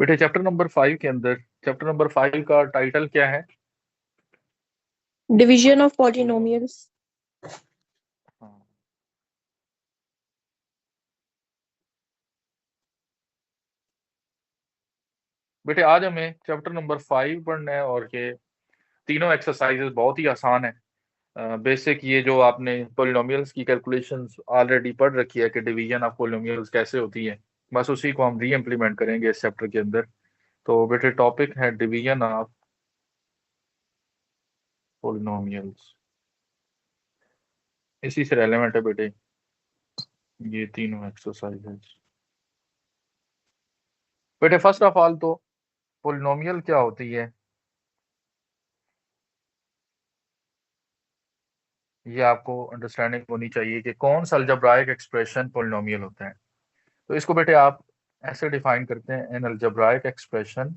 बेटे chapter number 5 के अंदर चैप्टर नंबर 5 का टाइटल क्या है? Division of polynomials. हाँ। बेटे आज हमें चैप्टर नंबर 5 पढ़ना है और ये तीनों एक्सरसाइजेस बहुत ही आसान है। बेसिक ये जो आपने पॉलिनोमियल्स की कैलकुलेशंस ऑलरेडी पढ़ रखी है कि डिवीजन ऑफ पॉलिनोमियल्स कैसे होती है, बस उसी को हम री इम्प्लीमेंट करेंगे इस चैप्टर के अंदर। तो बेटे टॉपिक है डिवीजन ऑफ पॉलिनोमियल्स, इसी से रेलेवेंट है बेटे ये तीनों एक्सरसाइजेस। बेटे फर्स्ट ऑफ ऑल तो पॉलिनोमियल क्या होती है ये आपको अंडरस्टैंडिंग होनी चाहिए कि कौन सा अलजेब्राइक एक्सप्रेशन पॉलिनोमियल होता है। तो इसको बेटे आप ऐसे डिफाइन करते हैं, an algebraic expression.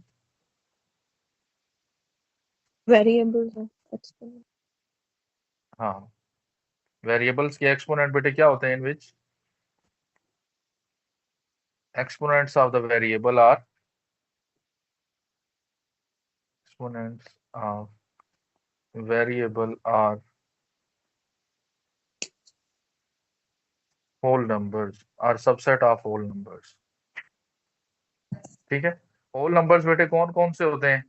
Variables of exponent. हाँ, वेरिएबल्स के एक्सपोनेंट बेटे क्या होते हैं, इन विच exponents of the variable are exponents of variable are whole numbers or subset of whole numbers। ठीक है, होल नंबर्स बेटे कौन कौन से होते हैं?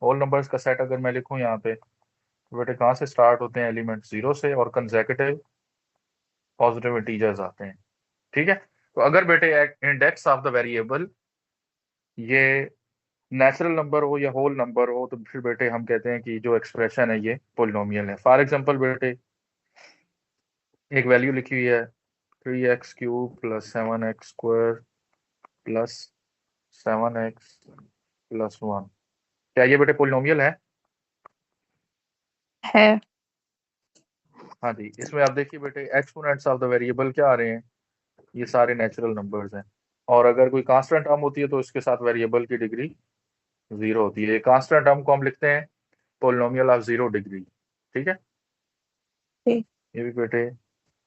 होल नंबर्स का सेट अगर मैं लिखूं यहाँ पे तो बेटे कहाँ से स्टार्ट होते हैं? एलिमेंट 0 से और कंसेक्यूटिव पॉजिटिव इंटीजर्स आते हैं। ठीक है, तो अगर बेटे इंडेक्स ऑफ द वेरिएबल ये नेचुरल नंबर हो या होल नंबर हो तो फिर बेटे हम कहते हैं कि जो एक्सप्रेशन है ये पोलिनोमियल है। फॉर एग्जांपल बेटे एक वैल्यू लिखी हुई है 3x³ + 7x² + 7x + 1। क्या ये बेटे पोलिनोमियल है? है। हाँ जी, इसमें आप देखिए बेटे एक्सपोनेंट्स ऑफ द वेरिएबल क्या आ रहे हैं, ये सारे नेचुरल नंबर्स हैं। और अगर कोई कांस्टेंट टर्म होती है तो इसके साथ वेरिएबल की डिग्री 0 होती है। कांस्टेंट टर्म को हम लिखते हैं पोलिनोमियल ऑफ 0 डिग्री। ठीक है, ठीक। ये भी बेटे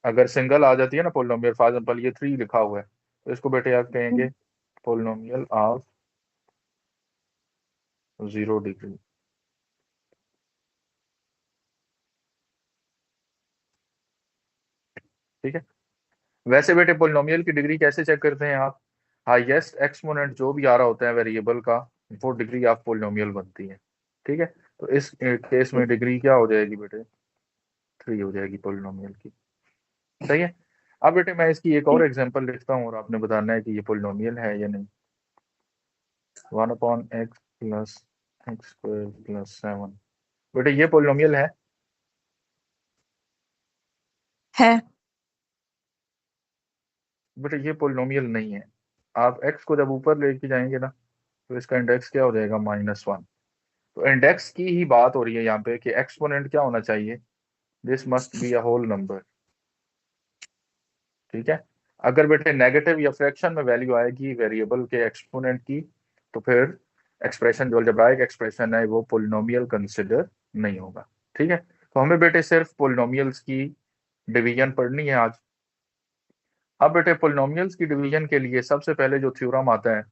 अगर सिंगल आ जाती है ना पोलिनोमियल, फॉर एग्जांपल ये 3 लिखा हुआ है तो इसको बेटे आप कहेंगे पोलिनोमियल ऑफ 0 डिग्री। ठीक है, वैसे बेटे पोलिनोमियल की डिग्री कैसे चेक करते हैं आप? हाईएस्ट एक्सपोनेंट जो भी आ रहा होता है वेरिएबल का वो डिग्री ऑफ पोलिनोमियल बनती है। ठीक है, तो इस केस में डिग्री क्या हो जाएगी बेटे? 3 हो जाएगी पोलिनोमियल की। सही है, अब बेटे मैं इसकी एक और एग्जांपल लिखता हूँ और आपने बताना है कि ये पोलिनोमियल है या नहीं। 1/x + x² + 7 बेटे ये पोलिनोमियल है? है। बेटे ये पोलिनोमियल नहीं है। आप x को जब ऊपर लेके जाएंगे ना तो इसका इंडेक्स क्या हो जाएगा? -1। तो इंडेक्स की ही बात हो रही है यहाँ पे कि एक्सपोनेंट क्या होना चाहिए? This must be a whole number. ठीक है, अगर बेटे नेगेटिव या फ्रैक्शन में वैल्यू आएगी वेरिएबल के एक्सपोनेंट की तो फिर एक्सप्रेशन जो अलजेब्राइक एक्सप्रेशन है वो पोलिनोमियल कंसिडर नहीं होगा। ठीक है, तो हमें बेटे सिर्फ पोलिनोमियल्स की डिवीजन पढ़नी है आज। अब बेटे पोलिनोमियल्स की डिवीजन के लिए सबसे पहले जो थ्योरम आता है,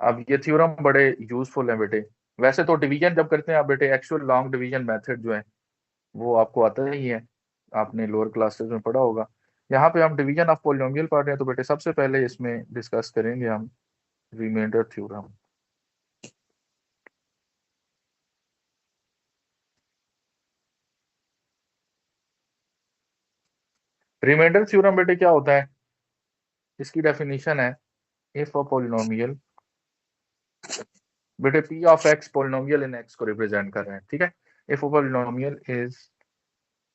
अब ये थ्योरम बड़े यूजफुल है बेटे। वैसे तो डिवीजन जब करते हैं आप बेटे एक्चुअल लॉन्ग डिवीजन मेथड जो है वो आपको आता ही है, आपने लोअर क्लासेस में पढ़ा होगा। यहाँ पे हम डिवीजन ऑफ पॉलिनोमियल पढ़ रहे हैं तो बेटे सबसे पहले इसमें डिस्कस करेंगे हम रिमाइंडर थ्योरम। रिमाइंडर थ्योरम बेटे क्या होता है? इसकी डेफिनेशन है इफ अ पॉलिनोमियल, बेटे p of x polynomial in x को रिप्रेजेंट कर रहे हैं। ठीक है, if a polynomial is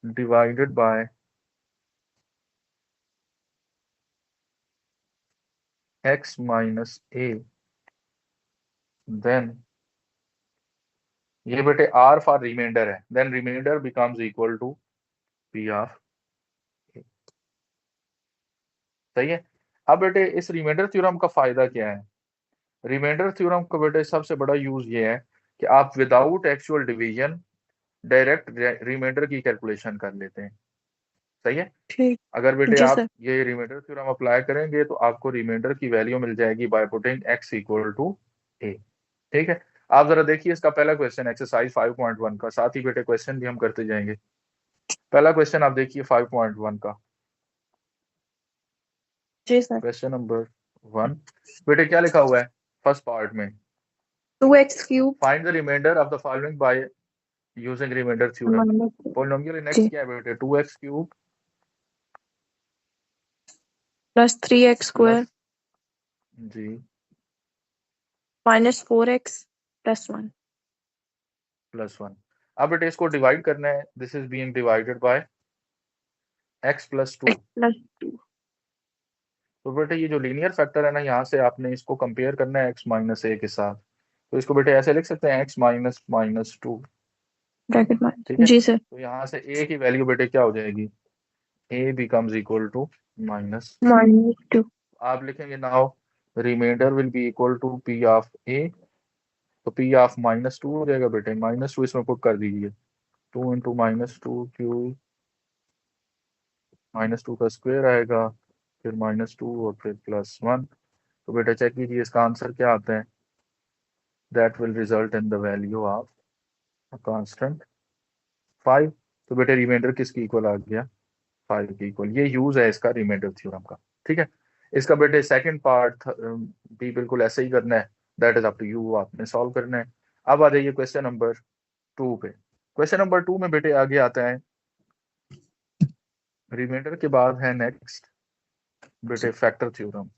divided by x - a then, ये बेटे r फॉर रिमाइंडर है, then reminder becomes equal to p of a। सही है, अब बेटे इस रिमाइंडर थ्योरम का फायदा क्या है? रिमाइंडर थ्योरम का बेटे सबसे बड़ा यूज ये है कि आप without actual division direct reminder की कैलकुलेशन कर लेते हैं। सही है। ठीक। अगर बेटे जी आप सर। ये रिमाइंडर थ्योरम अप्लाई करेंगे तो आपको रिमाइंडर की वैल्यू मिल जाएगी by putting x equal to a। ठीक है। आप जरा देखिए इसका पहला क्वेश्चन एक्सरसाइज 5.1 का, साथ ही बेटे क्वेश्चन भी हम करते जाएंगे। पहला क्वेश्चन आप देखिए 5.1 का, जी सर। Question number 1। बेटे क्या लिखा हुआ है फर्स्ट पार्ट में, 2x cube find the remainder of the following by using remainder theorem. Minus. Polynomial in g. x क्या है बेटे, 2x cube plus 3x square plus g minus 4x plus 1। Plus 1। अब बेटे इसको डिवाइड करना है, this is being divided by x plus 2। x plus 2। तो बेटे ये जो लीनियर फैक्टर है ना, यहाँ से आपने इसको कंपेयर करना है x माइनस ए के साथ। तो इसको बेटे ऐसे लिख सकते हैं x माइनस माइनस 2। ब्रैकेट ठीक माइनस। है। जी सर। तो यहाँ से a की वैल्यू बेटे क्या हो जाएगी, a becomes equal to minus. Minus 2। आप लिखेंगे now reminder will be equal to p of a। तो p ऑफ माइनस 2 हो जाएगा बेटे, माइनस 2 इसमें पुट कर दीजिए, 2 इंटू माइनस 2 क्यूब, माइनस 2 का स्क्वायर आएगा, फिर माइनस 2 और फिर प्लस 1। तो बेटा चेक कीजिए इसका आंसर क्या आता है, that will result in the value of constant 5। तो बेटे रिमाइंडर किसकी इक्वल आ गया, 5 की इक्वल। ये यूज है इसका रिमाइंडर थ्योरम का। ठीक है। इसका बेटे सेकंड पार्ट भी बिल्कुल ऐसे ही करना है, that is up to you, आपने सॉल्व करना है। अब आ जाइए क्वेश्चन नंबर 2 पे। क्वेश्चन नंबर 2 में बेटे आगे आता है, रिमाइंडर के बाद है नेक्स्ट बेटे फैक्टर थ्योरम।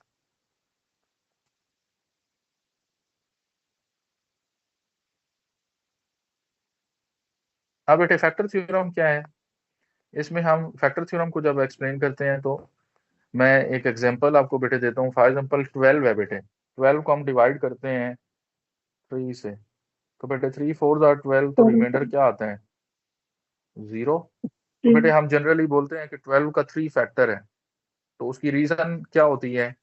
अब बेटे फैक्टर थ्योरम क्या है, इसमें हम फैक्टर थ्योरम को जब एक्सप्लेन करते हैं तो मैं एक एग्जांपल आपको बेटे देता हूँ। फॉर एग्जांपल 12 है बेटे, 12 को हम डिवाइड करते हैं 3 से। तो बेटे 3 4 आर 12, तो रिमाइंडर क्या आता है 0। तो बेटे हम जनरली बोलते हैं कि 12 का 3 फैक्टर है। तो उसकी रीजन क्या होती है,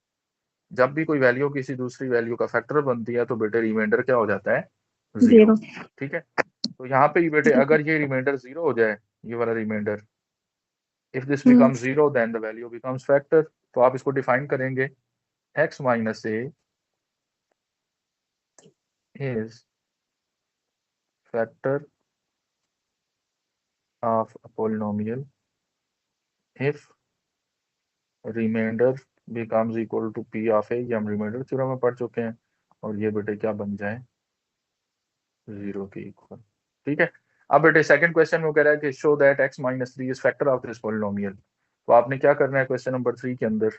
जब भी कोई वैल्यू किसी दूसरी वैल्यू का फैक्टर बनती है तो बेटे रिमाइंडर क्या हो जाता है 0। 0। ठीक है। तो यहाँ पे ही बेटे अगर ये रिमाइंडर 0 हो जाए, ये वाला remainder, if this becomes 0 then the value becomes factor. तो आप इसको डिफाइन करेंगे, x minus a is factor of a polynomial if remainder becomes equal to p of a. ये हम रिमाइंडर थ्योरम में पढ़ चुके हैं। और ये बेटे क्या बन जाए 0 के इक्वल। ठीक है। अब बेटे सेकंड क्वेश्चन में वो कह रहा है कि show that x minus 3 is factor of this polynomial. तो आपने क्या करना है क्वेश्चन नंबर 3 के अंदर,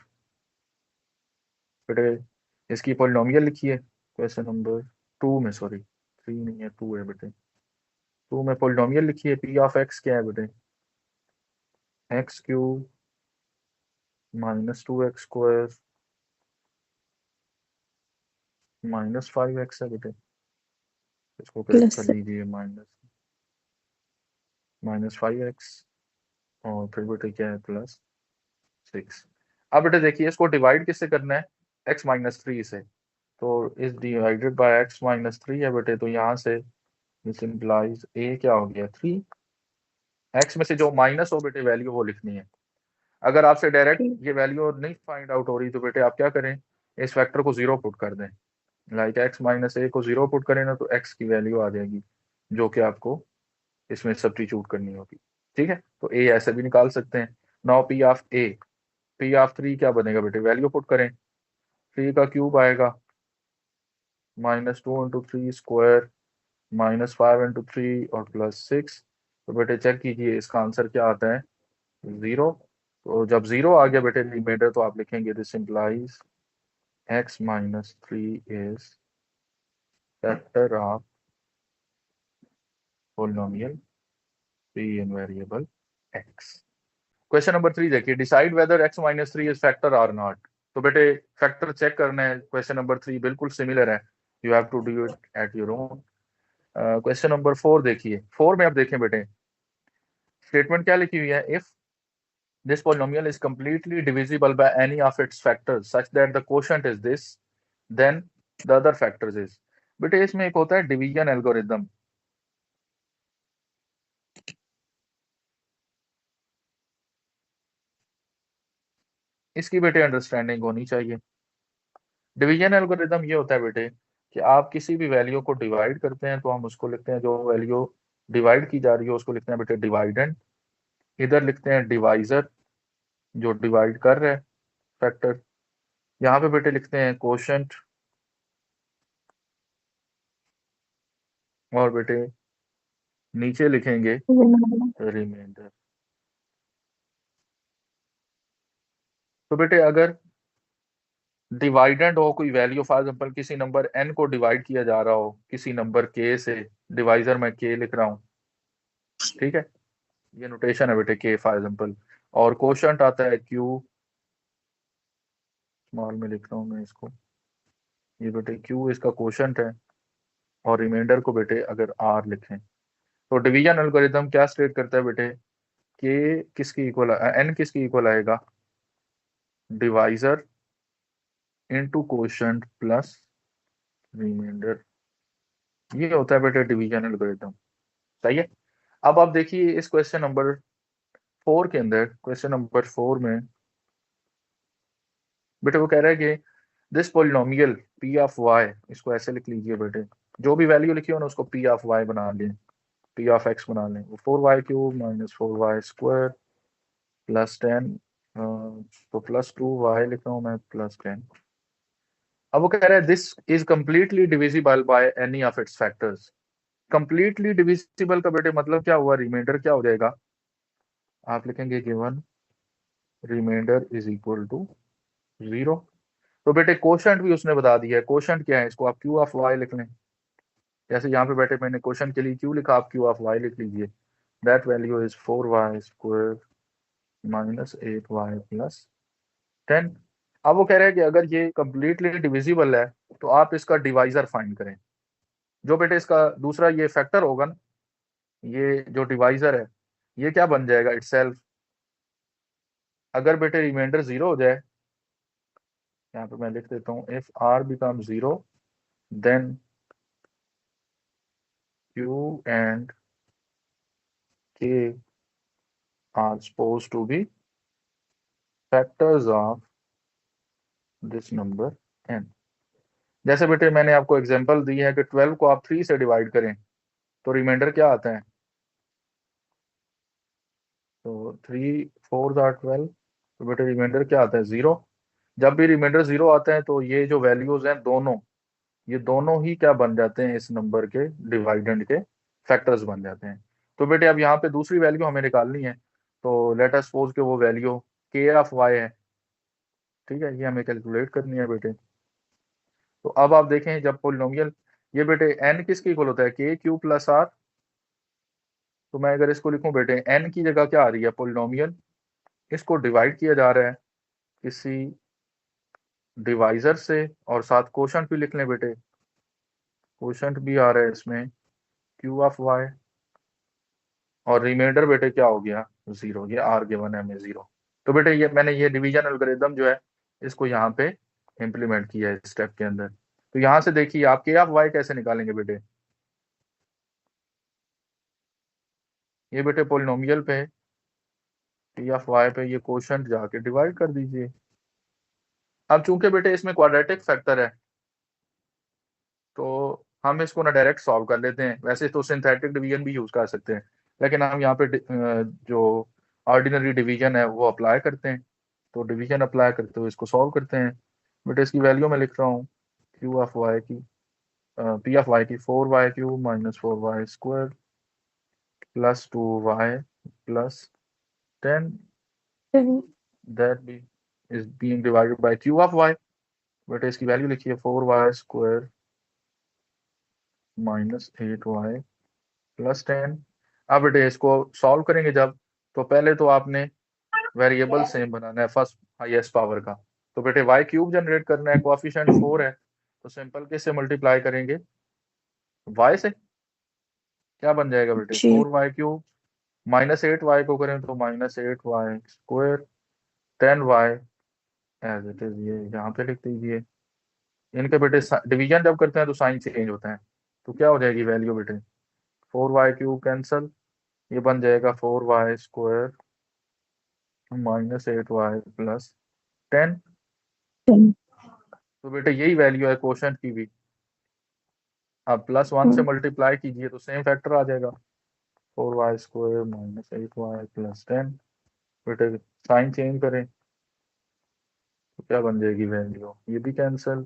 बेटे इसकी पोलिनोमियल लिखिए। क्वेश्चन नंबर 2 में, सॉरी 3 नहीं है 2 है बेटे, 2 में पोलिनोमियल लिखिए। p ऑफ x क्या है बेटे, x cube minus 2x square minus 5x है बेटे। इसको करेक्ट कर प्लस लीजिए, माइनस माइनस 5x, और फिर बेटे क्या है प्लस 6। अब बेटे देखिए इसको डिवाइड किससे करना है, x माइनस 3 से। तो इस डिवाइडेड बाय x माइनस 3 है बेटे, तो यहाँ से दिस इंप्लाइज a क्या हो गया 3। x में से जो माइनस हो बेटे वैल्यू वो लिखनी है। अगर आपसे डायरेक्ट ये वैल्यू नहीं फाइंड आउट हो रही तो बेटे आप क्या करें, इस फैक्टर को 0 पुट कर दें। लाइक x माइनस ए को 0 पुट करें ना तो x की वैल्यू आ जाएगी, जो कि आपको इसमें सब्स्टिट्यूट करनी होगी। ठीक है। तो a ऐसे भी निकाल सकते हैं। Now p of a, p of 3 क्या बनेगा बेटे, वैल्यू पुट करें, 3 का क्यूब आएगा minus 2 into 3 square minus 5 into 3 और प्लस 6। तो बेटे चेक कीजिए इसका आंसर क्या आता है 0। तो जब 0 आ गया बेटे रिमाइंडर, तो आप लिखेंगे this implies x minus 3 is factor of polynomial p in variable x। Question number 3 देखिए, decide whether x minus 3 is factor और नॉट। तो बेटे फैक्टर चेक करना है, क्वेश्चन नंबर 3 बिल्कुल सिमिलर है, you have to do it at your own. Question number 4 देखिए, 4 में आप देखें बेटे स्टेटमेंट क्या लिखी हुई है, if this polynomial is completely divisible by any of its factors such that the quotient is this, then the other factors is। बेटे इसमें एक होता है डिवीजन एल्गोरिदम। इसकी बेटे अंडरस्टैंडिंग होनी चाहिए। डिवीजन एल्गोरिदम ये होता है बेटे कि आप किसी भी वैल्यू को डिवाइड करते हैं तो हम उसको लिखते हैं, जो वैल्यू डिवाइड की जा रही है उसको लिखते हैं बेटे डिवाइडेंड, इधर लिखते हैं डिवाइजर जो डिवाइड कर रहा है फैक्टर, यहाँ पे बेटे लिखते हैं कोशेंट, और बेटे नीचे लिखेंगे Remainder. रिमाइंडर। तो बेटे अगर डिवाइडेंड हो कोई वैल्यू, फॉर एग्जांपल किसी नंबर n को डिवाइड किया जा रहा हो किसी नंबर k से, डिवाइजर में k लिख रहा हूँ, ठीक है, ये नोटेशन है बेटे k फॉर एग्जांपल, और कोशेंट आता है q, स्मॉल में लिख रहा हूँ मैं इसको, ये बेटे q इसका कोशेंट है, और रिमाइंडर को बेटे अगर r लिखें, तो डिवीजन एल्गोरिथम क्या स्टेट करता है बेटे k किसकी इक्वल, n किसकी इक्वल आएगा, divisor into quotient plus reminder, ये होता है बेटे डिवीजन एल्गोरिथम। सही है। अब आप देखिए इस क्वेश्चन नंबर 4 के अंदर, क्वेश्चन नंबर 4 में बेटे वो कह रहा है कि this polynomial P of Y, इसको ऐसे लिख लीजिए बेटे, जो भी वैल्यू लिखी हो ना उसको पी ऑफ वाई बना लें, पी ऑफ एक्स बना लें, वो 4y³ माइनस 4y² प्लस 10, तो +2y लिख रहा हूँ मैं प्लस 10। अब वो कह रहा है this is completely divisible by any of its factors. Completely divisible का बेटे मतलब क्या हुआ, रिमाइंडर क्या हो जाएगा, आप लिखेंगे given reminder is equal to 0। तो बेटे कोशेंट भी उसने बता दिया है, कोशेंट क्या है, इसको आप क्यू ऑफ वाई लिख लें, जैसे यहाँ पे बैठे मैंने क्वेश्चन के लिए क्यू लिखा, आप क्यू ऑफ वाई लिख लीजिए, that value is 4y² minus 8y plus 10। अब वो कह रहे हैं कि अगर ये कंप्लीटली डिविजिबल है तो आप इसका डिवाइजर फाइंड करें, जो बेटे इसका दूसरा ये फैक्टर होगा ना, ये जो डिवाइजर है ये क्या बन जाएगा इटसेल्फ, अगर बेटे रिमाइंडर 0 हो जाए, यहाँ पे मैं लिख देता हूँ if r become 0 then q and k are supposed to be factors of this number n। जैसे बेटे मैंने आपको एग्जांपल दी है कि 12 को आप 3 से डिवाइड करें तो रिमाइंडर क्या आता है, तो 3 4 आर 12, तो बेटे रिमाइंडर क्या आता है 0। जब भी रिमाइंडर 0 आता है तो ये जो वैल्यूज हैं दोनों, ये दोनों ही क्या बन जाते हैं, इस नंबर के डिवाइडेंड के फैक्टर्स बन जाते हैं। तो बेटे अब यहाँ पे दूसरी वैल्यू हमें निकालनी है, तो लेट अस सपोज कि वो वैल्यू k ऑफ y है, ठीक है, ये हमें कैलकुलेट करनी है बेटे। तो अब आप देखें जब पोलिनोमियल, ये बेटे n किसके इक्वल होता है k³ प्लस r, तो मैं अगर इसको लिखूं बेटे n की जगह क्या आ रही है पोलिनोमियल, इसको डिवाइड किया जा रहा है किसी डिवाइजर से, और साथ कोशेंट भी लिख लें बेटे, कोशेंट भी आ रहा है इसमें q ऑफ y, और रिमाइंडर बेटे क्या हो गया 0, ये r गिवन है हमें 0। तो बेटे ये मैंने ये डिवीजन एल्गोरिथम जो है इसको यहाँ पे इम्प्लीमेंट किया है स्टेप के अंदर। तो यहाँ से देखिए आप k ऑफ y कैसे निकालेंगे बेटे, ये बेटे पोलिनोमियल पे p ऑफ y पे ये कोशेंट जाके डिवाइड कर दीजिए। अब चूंकि बेटे इसमें क्वाड्रेटिक फैक्टर है तो हम इसको ना डायरेक्ट सॉल्व कर लेते हैं, वैसे तो सिंथेटिक डिवीजन भी यूज कर सकते हैं, लेकिन हम यहाँ पे जो ऑर्डिनरी डिवीजन है वो अप्लाई करते हैं, तो डिवीजन अप्लाई करते हुए इसको सॉल्व करते हैं। बेटे इसकी वैल्यू मैं लिख रहा हूँ क्यू ऑफ वाई की, पी ऑफ वाई की 4y³ minus 4y² plus 2y plus 10, that B is being divided by Q of Y. बेटे इसकी वैल्यू लिखिए 4y² माइनस 8y प्लस 10। अब बेटे इसको सॉल्व करेंगे जब, तो पहले तो आपने वेरिएबल सेम बनाना है फर्स्ट हाईएस्ट पावर का, तो बेटे y³ जनरेट करना है, कोएफिशिएंट 4 है, तो सिंपल किससे मल्टीप्लाई करेंगे y से, क्या बन जाएगा बेटे जी 4y³ माइनस 8y को करें तो minus 8y², 10y as it is, ये यहाँ पे लिख दीजिए। इनके बेटे डिवीजन जब करते हैं तो साइन चेंज होता है, तो क्या हो जाएगी वैल्यू बेटे 4y³ कैंसल, ये बन जाएगा 4y² माइनस 8y प्लस 10। 10. तो बेटे यही वैल्यू है क्वोशंट की भी। अब +1 से मल्टीप्लाई कीजिए तो सेम फैक्टर आ जाएगा, 4y square minus 8y plus 10। बेटे साइन चेंज करें तो क्या बन जाएगी वैल्यू, ये भी कैंसिल,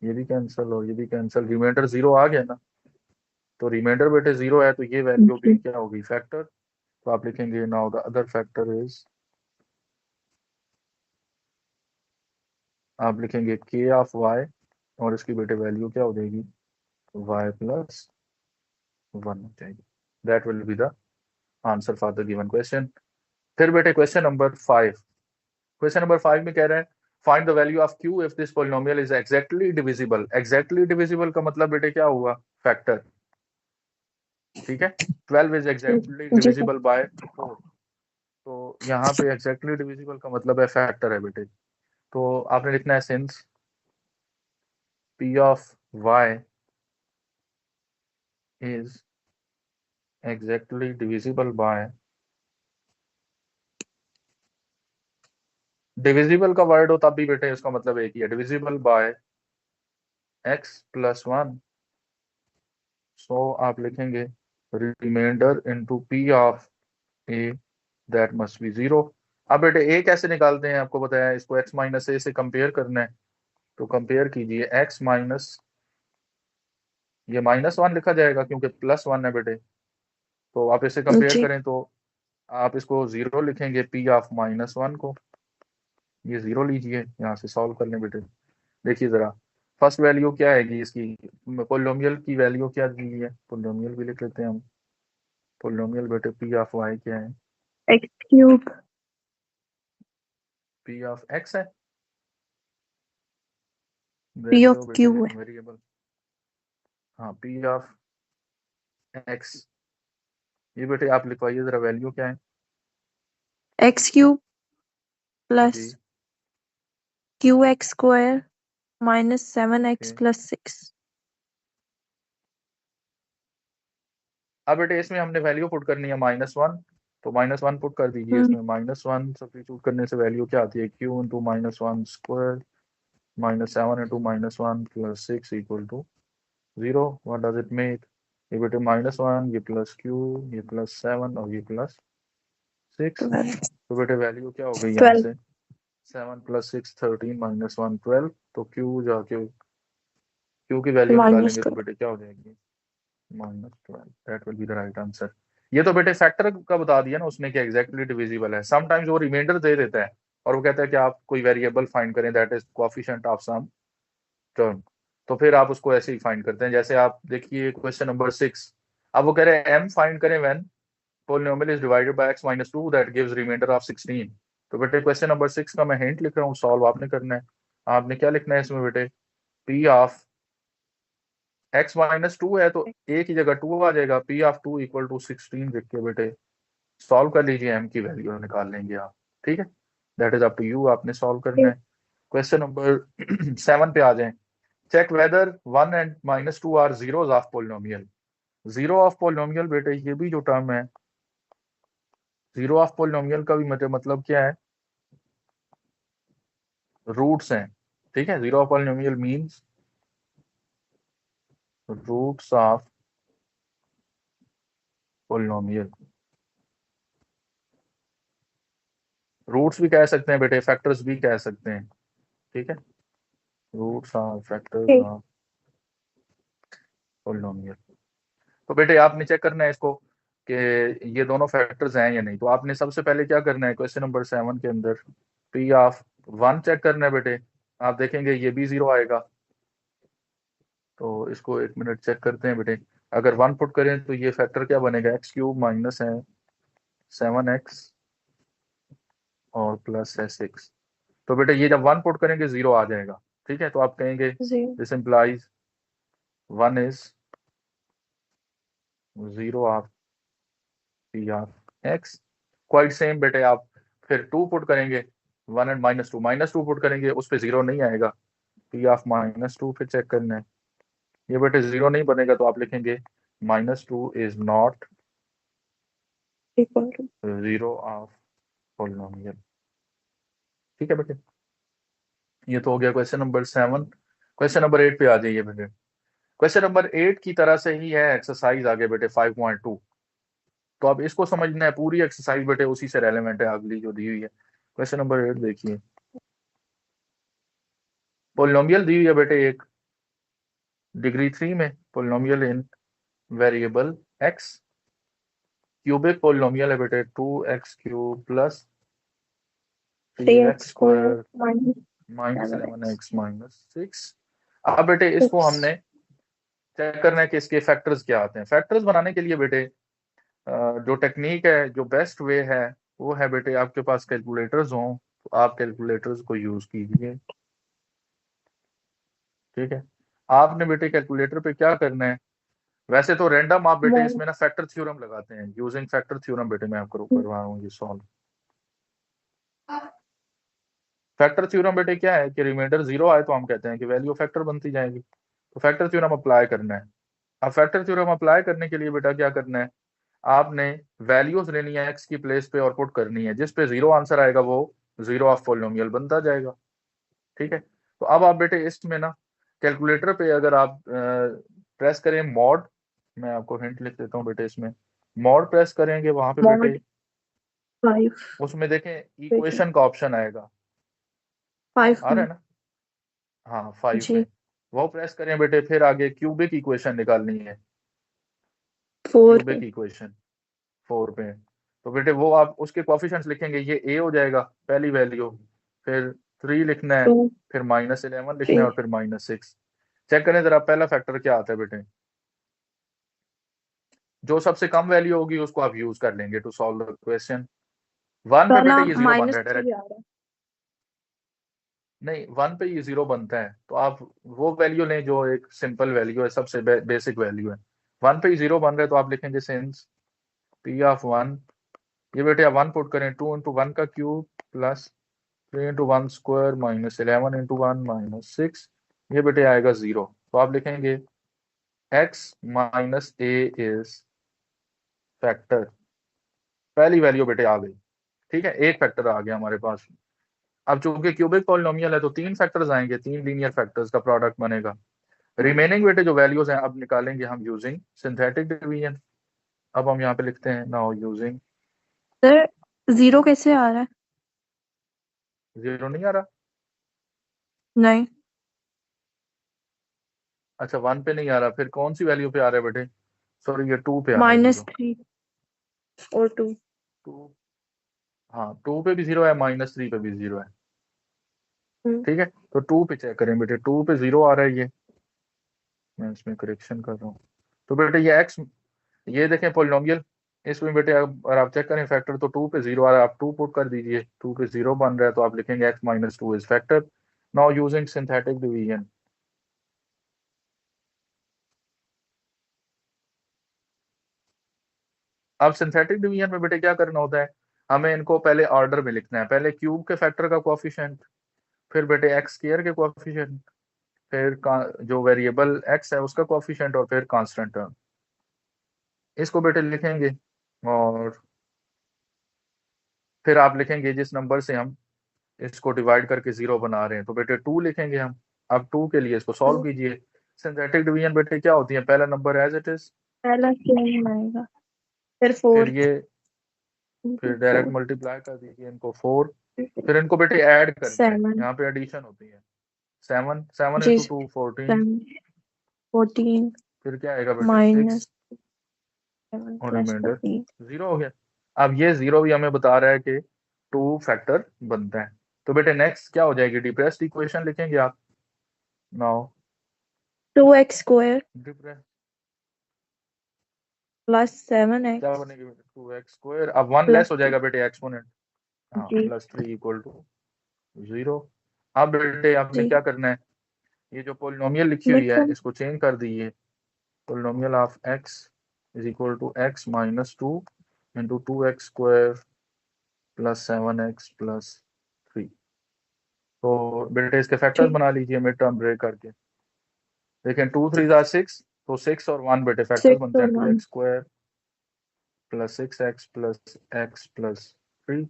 ये भी कैंसिल और ये भी कैंसिल, रिमाइंडर 0 आ गया ना। तो रिमाइंडर बेटे 0 है तो ये वैल्यू भी क्या होगी, फैक्टर। तो आप लिखेंगे now the other factor is, आप लिखेंगे k ऑफ y और इसकी बेटे वैल्यू क्या हो जाएगी, y प्लस 1 हो जाएगी। That will be the answer for the given question. फिर बेटे क्वेश्चन नंबर 5, क्वेश्चन नंबर 5 में कह रहे हैं find the value of q if this polynomial is exactly divisible. Exactly divisible का मतलब बेटे क्या हुआ, फैक्टर। ठीक है, 12 इज एग्जैक्टली जी सर. Divisible by 4। तो यहाँ पे एग्जैक्टली डिविजिबल का मतलब है फैक्टर है बेटे। तो आपने लिखना है since p of y is exactly divisible by, डिविजिबल का वर्ड हो तब भी बेटे इसका मतलब एक ही है, divisible by x plus 1। So आप लिखेंगे reminder into p of a that must be 0। अब बेटे a कैसे निकालते हैं, आपको बताया है इसको x माइनस a से कंपेयर करना है। तो कंपेयर कीजिए x माइनस, ये -1 लिखा जाएगा क्योंकि +1 है बेटे। तो आप इसे कंपेयर जी. करें तो आप इसको 0 लिखेंगे p ऑफ -1 को, ये 0 लीजिए, यहाँ से सॉल्व कर लें बेटे। देखिए जरा फर्स्ट वैल्यू क्या आएगी इसकी, पोलिनोमियल की वैल्यू क्या दी है, पोलिनोमियल भी लिख लेते हैं हम। पोलिनोमियल बेटे p ऑफ y क्या है, X cube. p of x है, P रहने of दो बेटे Q है. वेरिएबल। हाँ p ऑफ x, ये बेटे आप लिखवाइए जरा वैल्यू क्या है। X cube plus जी QX square minus 7x okay. plus 6. अब बेटे इसमें हमने वैल्यू पुट करनी है -1, तो -1 पुट कर दीजिए इसमें। -1 सब्स्टिट्यूट करने से वैल्यू क्या आती है, q into -1 square -7 into -1 plus 6 equal to 0। What does it make, ये बेटे -1, ये प्लस q, ये +7 और ये +6। 12. तो बेटे वैल्यू क्या हो गई यहाँ 12. से, 7 + 6 13 -1 12। तो q जाके q की वैल्यू Minus निकालेंगे तो 12. बेटे क्या हो जाएगी, -12। That will be the right answer. ये तो बेटे फैक्टर का बता दिया ना उसने कि एग्जैक्टली डिविजिबल है। समटाइम्स वो रिमाइंडर दे देता है और वो कहता है कि आप कोई वेरिएबल फाइंड करें that is coefficient of some term, तो फिर आप उसको ऐसे ही फाइंड करते हैं। जैसे आप देखिए क्वेश्चन नंबर 6, अब वो कह रहे हैं m फाइंड करें when polynomial is divided by x minus 2 that gives remainder of 16। तो बेटे क्वेश्चन नंबर 6 का मैं हिंट लिख रहा हूँ, सॉल्व आपने करना है। आपने क्या लिखना है इसमें बेटे, p ऑफ x माइनस 2 है तो a की जगह 2 आ जाएगा, p ऑफ 2 इक्वल टू 16 लिख के बेटे सॉल्व कर लीजिए, m की वैल्यू निकाल लेंगे आप। ठीक है, that is up to you, आपने सॉल्व करना है। क्वेश्चन नंबर 7 पे आ जाए। Check whether 1 and -2 are zeros of polynomial. Zero of polynomial बेटे ये भी जो टर्म है, जीरो ऑफ पोलिनोमियल का भी मतलब क्या है, रूट्स हैं। ठीक है, zero of polynomial means roots of polynomial. Roots भी कह सकते हैं बेटे, फैक्टर्स भी कह सकते हैं। ठीक है, roots of factors Okay. Of polynomial. तो बेटे आपने चेक करना है इसको कि ये दोनों फैक्टर्स हैं या नहीं। तो आपने सबसे पहले क्या करना है, क्वेश्चन नंबर 7 के अंदर p ऑफ 1 चेक करना है बेटे। आप देखेंगे ये भी 0 आएगा, तो इसको 1 मिनट चेक करते हैं बेटे। अगर 1 पुट करें तो ये फैक्टर क्या बनेगा, x³ माइनस है 7x और प्लस है 6। तो बेटे ये जब 1 पुट करेंगे 0 आ जाएगा। ठीक है, तो आप कहेंगे 0. This implies 1 is 0 of p of x। Quite same बेटे, आप फिर 2 पुट करेंगे 1 एंड -2 पुट करेंगे, उस पर 0 नहीं आएगा, p ऑफ -2 फिर चेक करना है। ये बेटे 0 नहीं बनेगा तो आप लिखेंगे -2 is not Equal to. 0 of polynomial. ठीक है बेटे, ये तो हो गया क्वेश्चन नंबर 7। क्वेश्चन नंबर 8 पे आ जाइए बेटे। क्वेश्चन नंबर 8 की तरह से ही है एक्सरसाइज आगे बेटे 5.2। तो अब इसको समझना है, पूरी एक्सरसाइज बेटे उसी से रेलेवेंट है अगली जो दी हुई है। क्वेश्चन नंबर 8 देखिए। पोलिनोमियल दी हुई है बेटे एक डिग्री 3 में, पोलिनोमियल इन वेरिएबल एक्स। क्यूबिक पोलिनोमियल है बेटे 2x³ plus 3x x square square minus minus 7x 11x minus 6। अब बेटे इसको 6 हमने चेक करना है कि इसके फैक्टर्स क्या आते हैं। फैक्टर्स बनाने के लिए बेटे जो टेक्निक है, जो बेस्ट वे है, वो है बेटे आपके पास कैलकुलेटर्स हों तो आप कैलकुलेटर्स को यूज कीजिए। ठीक है, आपने बेटे कैलकुलेटर पे क्या करना है, वैसे तो रैंडम आप बेटे more इसमें ना फैक्टर थ्योरम लगाते हैं। यूजिंग फैक्टर थ्योरम बेटे मैं आपको करवा रहा हूँ ये सॉल्व। फैक्टर थ्योरम बेटे क्या है कि रिमाइंडर 0 आए तो हम कहते हैं कि वैल्यू फैक्टर बनती जाएगी। तो फैक्टर थ्योरम अप्लाई करना है। अब फैक्टर थ्योरम अप्लाई करने के लिए बेटा क्या करना है, आपने वैल्यूज लेनी है एक्स की प्लेस पे और पुट करनी है। जिस पे 0 आंसर आएगा वो 0 ऑफ पोलिनोमियल बनता जाएगा। ठीक है, तो अब आप बेटे इसमें ना कैलकुलेटर पे अगर आप प्रेस करें मॉड, मैं आपको हिंट लिख देता हूँ बेटे, इसमें मॉड प्रेस करेंगे वहां पे mod बेटे 5 उसमें देखें बेटे इक्वेशन का ऑप्शन आएगा। 5 आ रहा में है ना, हाँ 5 जी में। वो प्रेस करें बेटे, फिर आगे क्यूबिक इक्वेशन निकालनी है। 4 क्यूबिक पे इक्वेशन 4 पे, तो बेटे वो आप उसके कोफिशिएंट्स लिखेंगे। ये ए हो जाएगा पहली वैल्यू, फिर 3 लिखना है, 2 फिर -11 लिखना है 3 और फिर -6। चेक करें जरा पहला फैक्टर क्या आता है बेटे। जो सबसे कम वैल्यू होगी उसको आप यूज कर लेंगे टू सॉल्व द क्वेश्चन। 1 पे पहला बेटे ये 0 बन रहा है -3 डायरेक्ट। आ रहा है नहीं, 1 पे ये 0 बनता है तो आप वो वैल्यू लें जो एक सिंपल वैल्यू है, सबसे बेसिक वैल्यू है। 1 पे 0 बन रहा है तो आप लिखेंगे सिंस पी ऑफ 1, ये बेटे आप 1 पुट करें, 2 इंटू 1 का cube plus 3 into 1 square minus 11 into 1 minus 6, ये बेटे आएगा 0। तो आप लिखेंगे x minus a is factor. पहली वैल्यू बेटे आ गई। ठीक है, एक फैक्टर आ गया हमारे पास। अब चूंकि क्यूबिक पॉलिनोमियल है तो 3 फैक्टर्स आएंगे, 3 लीनियर फैक्टर्स का प्रोडक्ट बनेगा। रिमेनिंग बेटे जो वैल्यूज हैं अब निकालेंगे हम यूजिंग सिंथेटिक डिवीजन। अब हम यहाँ पे लिखते हैं नाउ यूजिंग। सर 0 कैसे आ रहा है 0 नहीं आ रहा, नहीं अच्छा 1 पे नहीं आ रहा, फिर कौन सी वैल्यू पे आ रहा है बेटे। सॉरी ये 2 पे आ रहा है 0। -3 और 2 2, हाँ 2 पे भी 0 है, -3 पे भी 0 है। ठीक है, तो 2 पे चेक करें बेटे, 2 पे 0 आ रहा है, ये मैं इसमें करेक्शन कर रहा हूँ। तो बेटे ये एक्स, ये देखें पोलिनोमियल, इसमें बेटे अगर आप चेक करें फैक्टर तो 2 पे 0 आ रहा है, आप 2 पुट कर दीजिए। 2 पे 0 बन रहा है तो आप लिखेंगे x minus 2 is factor. Now using synthetic division. अब सिंथेटिक डिवीजन में बेटे क्या करना होता है, हमें इनको पहले ऑर्डर में लिखना है। पहले क्यूब के फैक्टर का कोएफिशिएंट, फिर बेटे एक्स स्क्वायर के कोएफिशिएंट, फिर जो वेरिएबल एक्स है उसका कोएफिशिएंट, और फिर कांस्टेंट टर्म। इसको बेटे लिखेंगे और फिर आप लिखेंगे जिस नंबर से हम इसको डिवाइड करके 0 बना रहे हैं, तो बेटे 2 लिखेंगे हम। अब 2 के लिए इसको सॉल्व कीजिए। सिंथेटिक डिवीजन बेटे क्या होती है, पहला नंबर एज इट इज, पहला सेम आएगा फिर फिर 4 ये, फिर डायरेक्ट 4 मल्टीप्लाई कर दीजिए इनको 4, फिर इनको बेटे ऐड करना है, 7 यहाँ पे एडिशन होती है। 7, 7 जी इंटू 2 14, 14 फिर क्या आएगा बेटे 6 -7 और प्लस रिमाइंडर 14 0 हो गया। अब ये 0 भी हमें बता रहा है कि 2 फैक्टर बनता है। तो बेटे नेक्स्ट क्या हो जाएगी, डिप्रेस्ड इक्वेशन लिखेंगे आप। Now 2x square depress plus 7x क्या बनेगी बेटे, 2x²। अब 1 प्लस लेस हो जाएगा बेटे एक्सपोनेंट, हाँ जी +3 इक्वल टू 0। अब बेटे आपने जी क्या करना है, ये जो पोलिनोमियल लिखी हुई है मिडटर्म इसको चेंज कर दीजिए। Polynomial of x is equal to x minus 2 into 2x² plus 7x plus 3। तो बेटे इसके फैक्टर्स ठीक बना लीजिए मिड टर्म ब्रेक करके। देखें 2 3 ज़ा 6, तो 6 और 1 बेटे फैक्टर्स 6 बनते और हैं। 1 2x² प्लस 6x प्लस 3,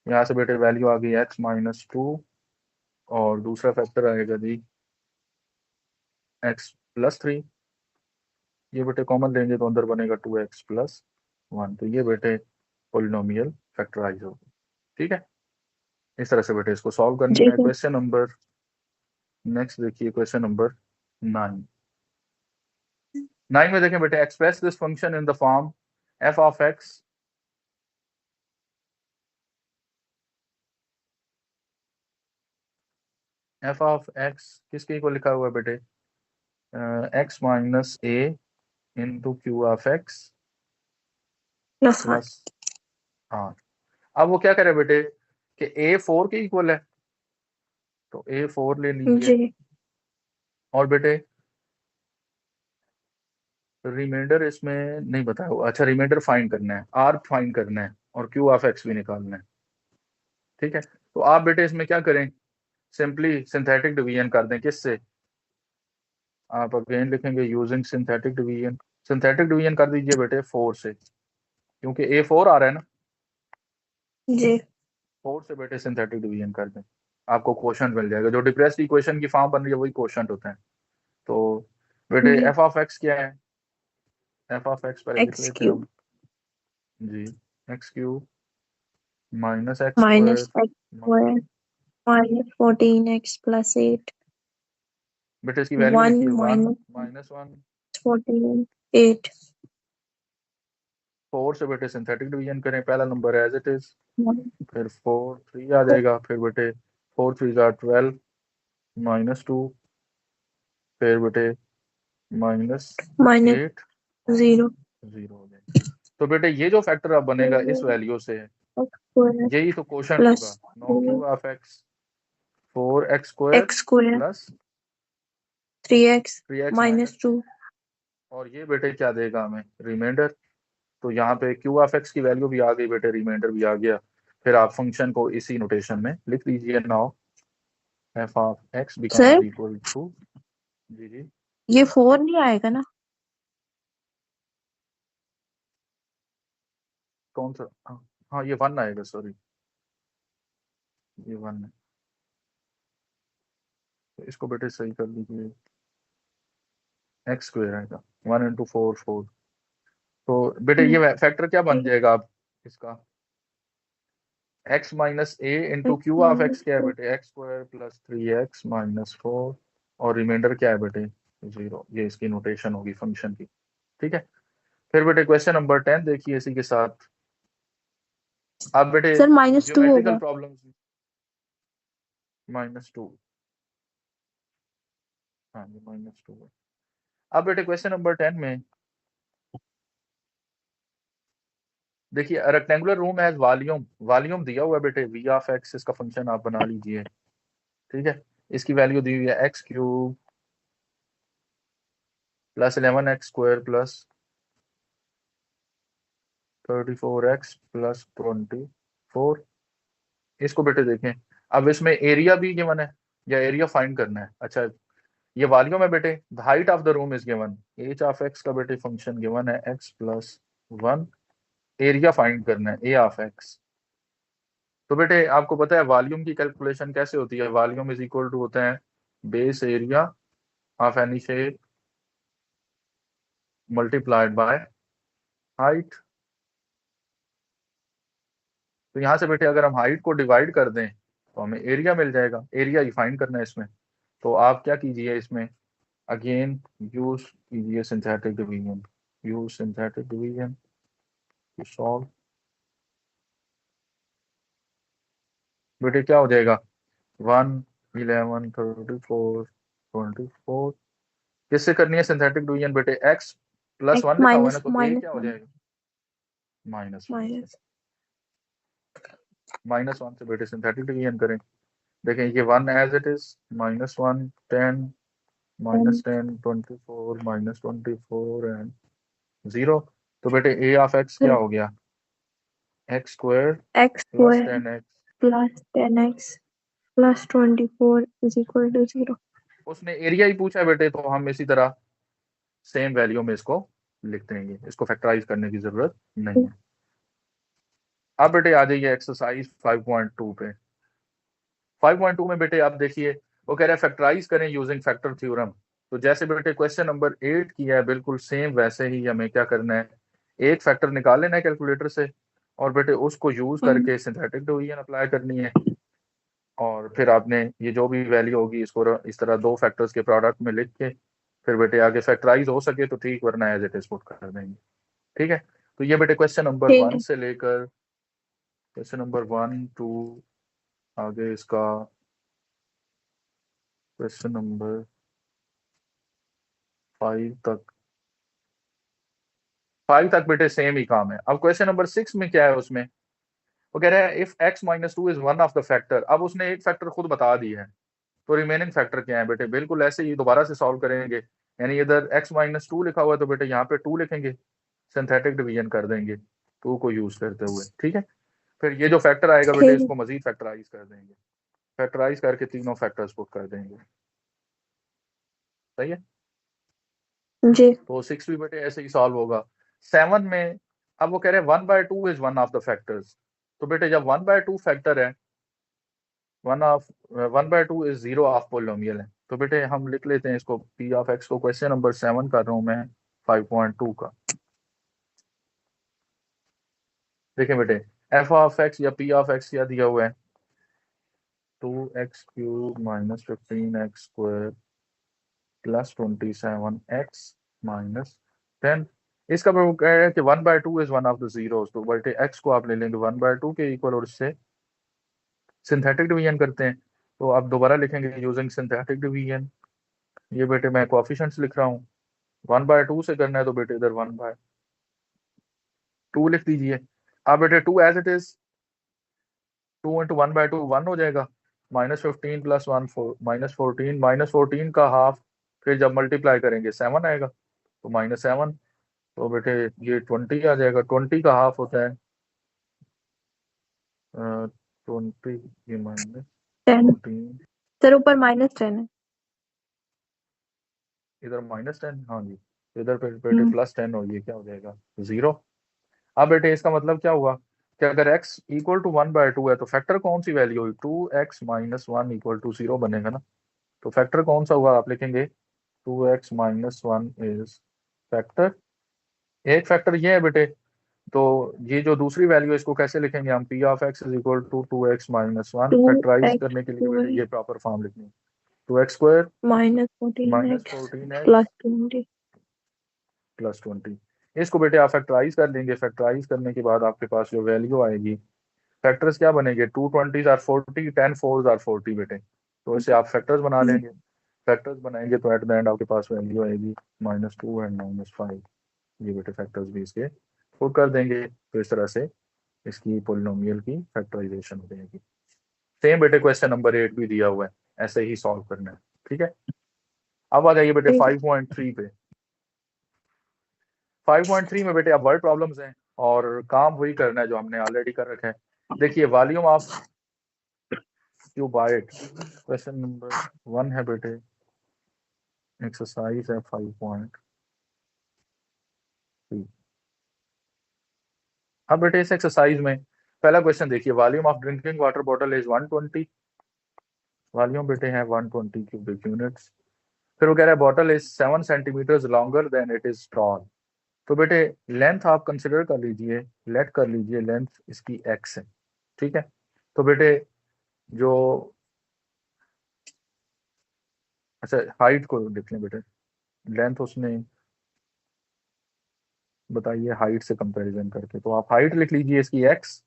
यहाँ से बेटे वैल्यू आ गई x माइनस 2 और दूसरा फैक्टर आएगा जी x+3, ये बेटे कॉमन लेंगे तो अंदर बनेगा 2x+1, तो ये बेटे पोलिनोमियल फैक्टराइज होगी। ठीक है, इस तरह से बेटे इसको सॉल्व करनी जी है। सर। क्वेश्चन नंबर नेक्स्ट देखिए, क्वेश्चन नंबर 9। 9 में देखें बेटे, express this function in the form f of x किसके को लिखा हुआ है बेटे, x minus a into Q of x plus one. Plus r। अब वो क्या करे बेटे कि a 4 के इक्वल है, तो a 4 ले लीजिए, जी और बेटे रिमाइंडर इसमें नहीं बताया हुआ। अच्छा, रिमाइंडर फाइंड करना है, r फाइंड करना है, और q ऑफ x भी निकालना है। ठीक है, तो आप बेटे इसमें क्या करें, सिंपली सिंथेटिक डिवीजन कर दें। किससे? आप अगेन लिखेंगे using synthetic division. Synthetic division कर दीजिए बेटे 4 से, क्योंकि a 4 आ रहा है ना, जी 4 से बेटे सिंथेटिक डिवीजन कर दें, आपको क्वोशंट मिल जाएगा। जो डिप्रेस्ड इक्वेशन की फॉर्म बन रही है वही क्वोशंट होता है। तो बेटे जी f ऑफ x क्या है, f ऑफ x पहले लिख एक्स लेते हैं हम क्यूब जी, x³ minus x minus square x square minus 14x+8 बेटे इसकी वैल्यू 1 लिखिए 1 माइनस माइनस 1। 14 8 4 से बेटे सिंथेटिक डिवीजन करें, पहला नंबर एज इट इज, 1 फिर 4 3 आ जाएगा, फिर बेटे 4 3 12 माइनस 2, फिर बेटे माइनस माइनस 8 0 0 हो जाएगा। तो बेटे ये जो फैक्टर अब बनेगा इस वैल्यू से, एक्स स्क्वायर यही तो क्वोशंट प्लस होगा। No Q of x 4x² X square plus 3x 3x minus minus 2 और ये बेटे क्या देगा हमें, रिमाइंडर। तो यहाँ पे क्यू ऑफ x की वैल्यू भी आ गई बेटे, रिमाइंडर भी आ गया। फिर आप फंक्शन को इसी नोटेशन में लिख दीजिए, now f of x sir becomes equal to, जी जी ये 4 नहीं आएगा ना? कौन सा, हाँ हाँ, ये 1 आएगा, सॉरी ये 1 है, तो इसको बेटे सही कर लीजिए, x² आएगा 1 इंटू 4 4। तो बेटे ये फैक्टर क्या बन जाएगा अब इसका, x minus a into x Q of x minus क्या है बेटे, x² प्लस 3x माइनस 4, और रिमाइंडर क्या है बेटे 0। ये इसकी नोटेशन होगी फंक्शन की। ठीक है, फिर बेटे क्वेश्चन नंबर 10 देखिए इसी के साथ। अब बेटे सर -2 ज्योमेट्रिकल होगा। प्रॉब्लम्स, -2, हाँ ये -2 है। अब बेटे क्वेश्चन नंबर 10 में देखिए, rectangular room has volume, volume दिया हुआ है बेटे v ऑफ x, इसका फंक्शन आप बना लीजिए। ठीक है, इसकी वैल्यू दी हुई है x³ plus 11x² plus 34x plus 24। इसको बेटे देखें, अब इसमें एरिया भी गिवन है, या एरिया फाइंड करना है। अच्छा, ये वॉल्यूम है बेटे, the height of the room is given, h of x का बेटे फंक्शन गिवन है x+1, एरिया फाइंड करना है a ऑफ x। तो बेटे आपको पता है वॉल्यूम की कैलकुलेशन कैसे होती है, वॉल्यूम इज इक्वल टू होता है base area of any shape multiplied by height. तो यहाँ से बेटे अगर हम हाइट को डिवाइड कर दें तो हमें एरिया मिल जाएगा, एरिया ही फाइंड करना है इसमें। तो आप क्या कीजिए इसमें, अगेन यूज कीजिए synthetic division, use synthetic division to solve. बेटे क्या हो जाएगा, 1 11 34 24। किससे करनी है सिंथेटिक डिवीजन बेटे, x+1 एक्स लिखा हुआ है ना, माइनस तो a माइनस क्या हो 1 जाएगा, -1 से। माइनस -1 से बेटे सिंथेटिक डिवीजन करें, देखें ये 1 एज इट इज, -1 10 -10 24 -24 एंड 0। तो बेटे a ऑफ x क्या हो गया, x² X plus square 10x। Plus 10x plus 24 is equal to 0। उसने एरिया ही पूछा है बेटे, तो हम इसी तरह सेम वैल्यू में इसको लिख देंगे, इसको फैक्टराइज करने की जरूरत नहीं है। अब बेटे आ जाइए एक्सरसाइज 5.2 पे। 5.2 में बेटे आप देखिए वो कह रहा है फैक्टराइज करें यूजिंग फैक्टर थ्योरम। तो जैसे बेटे क्वेश्चन नंबर 8 किया है बिल्कुल सेम वैसे ही हमें क्या करना है, एक फैक्टर निकाल लेना है कैलकुलेटर से और बेटे उसको यूज करके सिंथेटिक डिवीजन अप्लाई करनी है। और फिर आपने ये जो भी वैल्यू होगी इसको इस तरह दो फैक्टर्स के प्रोडक्ट में लिख के फिर बेटे आगे फैक्टराइज हो सके तो ठीक, वरना एज इट इज पुट कर देंगे। ठीक है, तो ये बेटे क्वेश्चन नंबर ठीक 1 है। से लेकर क्वेश्चन नंबर 1 2 आगे इसका क्वेश्चन नंबर 5 तक बेटे सेम ही काम है। अब क्वेश्चन नंबर 6 में क्या है, उसमें वो कह रहा है if x-2 is one of the factor. अब उसने एक फैक्टर खुद बता दिया है, तो रिमेनिंग फैक्टर क्या है बेटे, बिल्कुल ऐसे ही दोबारा से सॉल्व करेंगे। यानी इधर x-2 लिखा हुआ है तो बेटे यहाँ पे 2 लिखेंगे, सिंथेटिक डिवीजन कर देंगे 2 को यूज करते हुए। ठीक है, फिर ये जो फैक्टर आएगा बेटे ठीक है इसको मजीद फैक्टराइज कर देंगे, फैक्टराइज करके तीनों फैक्टर्स पुट कर देंगे। सही है, जी। तो 6 भी बेटे ऐसे ही सॉल्व होगा। 7 में अब वो कह रहे हैं 1/2 is one of the factors. तो बेटे जब 1/2 फैक्टर है, 1/2 इज जीरो ऑफ पोलिनोमियल है, तो बेटे हम लिख लेते हैं इसको पी ऑफ एक्स को। क्वेश्चन नंबर 7 कर रहा हूं मैं 5.2 का। देखें बेटे एफ ऑफ एक्स या पी ऑफ एक्स क्या दिया हुआ है, 2x³ - 15x² + 27x - 10। इसका वो कह रहा है कि 1/2 is one of the zeros. तो बेटे एक्स को आप ले लेंगे 1/2 के इक्वल और इससे सिंथेटिक डिवीजन करते हैं। तो आप दोबारा लिखेंगे यूजिंग सिंथेटिक डिवीजन। ये बेटे मैं कोएफिशिएंट्स लिख रहा हूँ, 1/2 से करना है तो बेटे इधर 1/2 लिख दीजिए। अब बेटे 2 एज इट इज, 2 इंटू 1/2 1 हो जाएगा, -15 + 1 -14, -14 का हाफ फिर जब मल्टीप्लाई करेंगे 7 आएगा, तो -7। तो बेटे ये 20 आ जाएगा, 20 का हाफ होता है 20, ये 10 -14, सर, ऊपर -10 है। इधर -10, हाँ जी, इधर बेटे +10 और ये क्या हो जाएगा 0। अब बेटे इसका मतलब क्या हुआ कि अगर x इक्वल टू 1/2 है तो फैक्टर कौन सी वैल्यू हुई, 2x - 1 = 0 बनेगा ना। तो फैक्टर कौन सा हुआ आप लिखेंगे 2x - 1 इज फैक्टर। एक फैक्टर ये है बेटे, तो ये जो दूसरी वैल्यू है इसको कैसे लिखेंगे हम, p of x is equal to 2x - 1। Factorise करने के लिए बेटे 2x² ये प्रॉपर फॉर्म लिखनी है, 2x² -14x -14x +20। +20। इसको बेटे आप फैक्टराइज कर लेंगे, फैक्टराइज करने के बाद आपके पास जो वैल्यू आएगी, फैक्टर्स क्या बनेंगे, 2 20s आर 40, 10 4s आर 40 बेटे। तो इसे आप फैक्टर्स बना लेंगे, फैक्टर्स बनाएंगे तो एट द एंड आपके पास वैल्यू आएगी -2 एंड -5। ये बेटे फैक्टर्स भी इसके पुट कर देंगे, तो इस तरह से इसकी पोलिनोमियल की फैक्टराइजेशन हो जाएगी। सेम बेटे क्वेश्चन नंबर 8 भी दिया हुआ है, ऐसे ही सॉल्व करना है। ठीक है, अब आ जाइए बेटे 5.3 पे। 5.3 में बेटे अब वर्ड प्रॉब्लम्स हैं और काम वही करना है जो हमने ऑलरेडी कर रखा है। देखिए volume of cuboid, question number 1 है बेटे, एक्सरसाइज है 5.3। अब बेटे इस एक्सरसाइज में पहला क्वेश्चन देखिए, volume of drinking water bottle is 120। Volume बेटे है 120 क्यूबिक यूनिट्स। फिर वो कह रहा है bottle is 7 centimetre longer than it is tall. तो बेटे लेंथ आप कंसिडर कर लीजिए, लेट कर लीजिए लेंथ इसकी x है। ठीक है, तो बेटे जो, अच्छा हाइट को देख लें बेटे, लेंथ उसने बताइए हाइट से कंपैरिजन करके, तो आप हाइट लिख लीजिए इसकी x,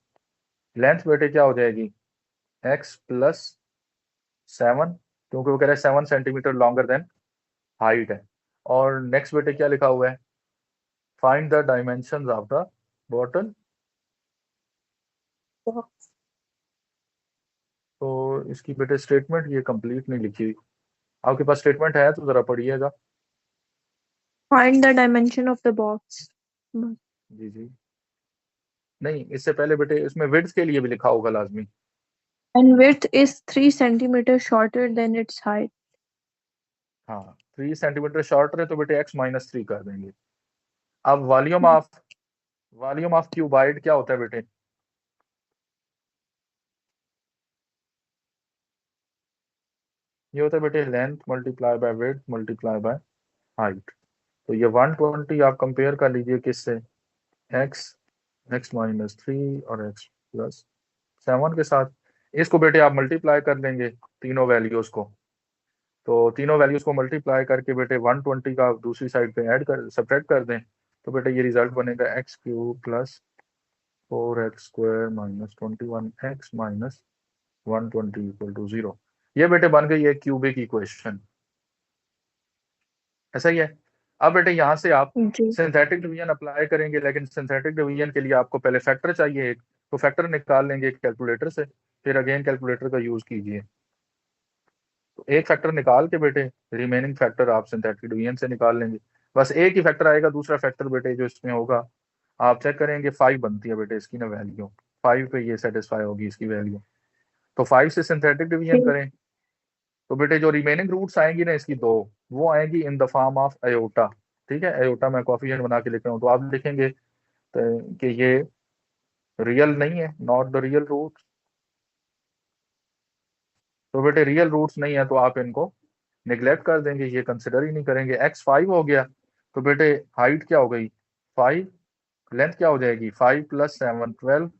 लेंथ बेटे क्या हो जाएगी x + 7, क्योंकि वो कह रहा है 7 सेंटीमीटर लॉन्गर देन हाइट है। और नेक्स्ट बेटे क्या लिखा हुआ है, find the dimension of the bottle. तो इसकी बेटे स्टेटमेंट ये कंप्लीट नहीं लिखी हुई, आपके पास स्टेटमेंट है तो जरा पढ़िएगा। Find the dimension of the box. जी जी, नहीं इससे पहले बेटे इसमें विड्थ के लिए भी लिखा होगा लाजमी। And width is 3 centimeters shorter than its height. हाँ 3 सेंटीमीटर शॉर्टर है तो बेटे x - 3 कर देंगे। अब वॉल्यूम ऑफ क्यूबाइड क्या होता है बेटे, ये होता है बेटे length multiply by width multiply by height. तो ये 120 आप कंपेयर कर लीजिए किससे, एक्स एक्स माइनस 3 और एक्स प्लस 7 के साथ। इसको बेटे आप मल्टीप्लाई कर लेंगे तीनों वैल्यूज को, तो तीनों वैल्यूज को मल्टीप्लाई करके बेटे 120 का दूसरी साइड पे ऐड कर सब्ट्रैक्ट कर दें, तो बेटे ये रिजल्ट बनेगा X cube plus 4x² minus 21x minus 120 equal to 0। ये बेटे बन गई है क्यूबिक इक्वेशन। ऐसा ही है। अब बेटे यहाँ से आप जी सिंथेटिक डिवीजन अप्लाई करेंगे, लेकिन सिंथेटिक डिवीजन के लिए आपको पहले फैक्टर चाहिए एक, तो फैक्टर निकाल लेंगे कैलकुलेटर से, फिर अगेन कैलकुलेटर का यूज कीजिए। तो एक फैक्टर निकाल के बेटे रिमेनिंग फैक्टर आप सिंथेटिक डिवीजन से निकाल लेंगे। बस एक ही फैक्टर आएगा, दूसरा फैक्टर बेटे जो इसमें होगा आप चेक करेंगे 5 बनती है बेटे इसकी ना वैल्यू, 5 पे ये सेटिस्फाई होगी इसकी वैल्यू। तो 5 से सिंथेटिक डिवीजन ठीक करें तो बेटे जो रिमेनिंग रूट्स आएंगी ना इसकी दो, वो आएंगी in the form of iota. ठीक है, अयोटा मैं कोफिशिएंट बना के लिख रहा हूँ, तो आप लिखेंगे कि ये रियल नहीं है, नॉट द रियल रूट। तो बेटे रियल रूट्स नहीं है तो आप इनको निग्लेक्ट कर देंगे, ये कंसिडर ही नहीं करेंगे। x5 हो गया, तो बेटे हाइट क्या हो गई 5, लेंथ क्या हो जाएगी 5 प्लस 7 12,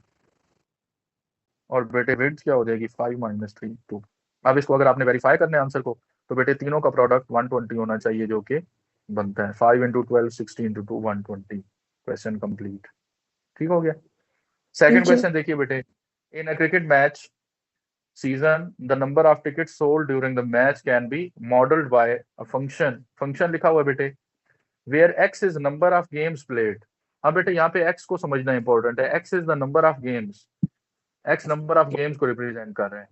और बेटे विड्थ क्या हो जाएगी 5 माइनस 3 2। अब इसको अगर आपने वेरीफाई करना है आंसर को, तो बेटे तीनों का प्रोडक्ट 120 होना चाहिए, जो कि बनता है 5 इंटू 12 60 इंटू 2 120। Question complete. ठीक हो गया। सेकंड जी क्वेश्चन देखिए बेटे, in a cricket match season the number of tickets sold during the match can be modeled by a function लिखा हुआ है बेटे where x is number of games played। अब बेटे यहाँ पे x को समझना इंपॉर्टेंट है, x is the number of games, x number of games को रिप्रेजेंट कर रहे हैं।